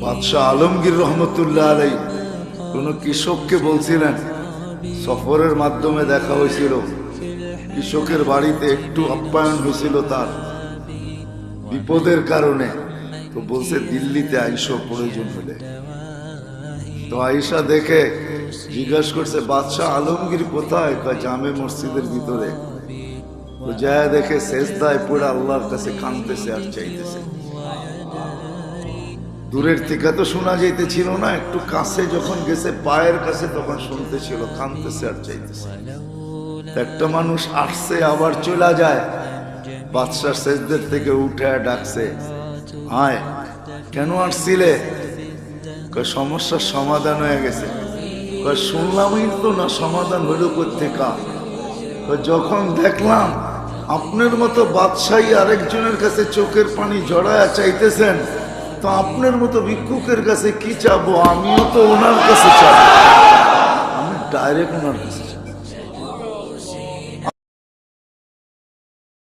বাদশাহ আলমগীর রহমতুল্লাহ আলাইহি কোন কৃষককে বলছিলেন, সফরের মাধ্যমে দেখা হয়েছিল, কৃষকের বাড়িতে একটু আপ্যায়ন হয়েছিল তার বিপদের কারণে, তো বলছে দিল্লিতে আইসো প্রয়োজন হলে। তো আয়েশা দেখে জিজ্ঞাসা করছে বাদশাহ আলমগীর কোথায়? জামে মসজিদের ভিতরে। তো যায় দেখে সেজদায় পড়ে আল্লাহর কাছে কাঁদতেছে আর চাইতেছে। দূরের থেকে তো শোনা যাইতেছিল না, একটু কাছে যখন গেছে পায়ের কাছে তখন শুনতেছিল কাঁদতেছে আর চাইতেছে। একটা মানুষ আসছে আবার চলে যায়, বাদশাহ সেজদের থেকে উঠে ডাকছে, আয় কেন আসছিলে? সমস্যার সমাধান হয়ে গেছে। শুনলামই তো না, সমাধান হইল কোত্থেকা? যখন দেখলাম আপনার মতো বাদশাহী আরেকজনের কাছে চোখের পানি জড়ায়া চাইতেছেন, তো আপনার মতো ভিক্ষুকের কাছে কি চাবো? আমিও তো ওনার কাছে চাবো, আমি ডাইরেক্ট ওনার কাছে চাবো।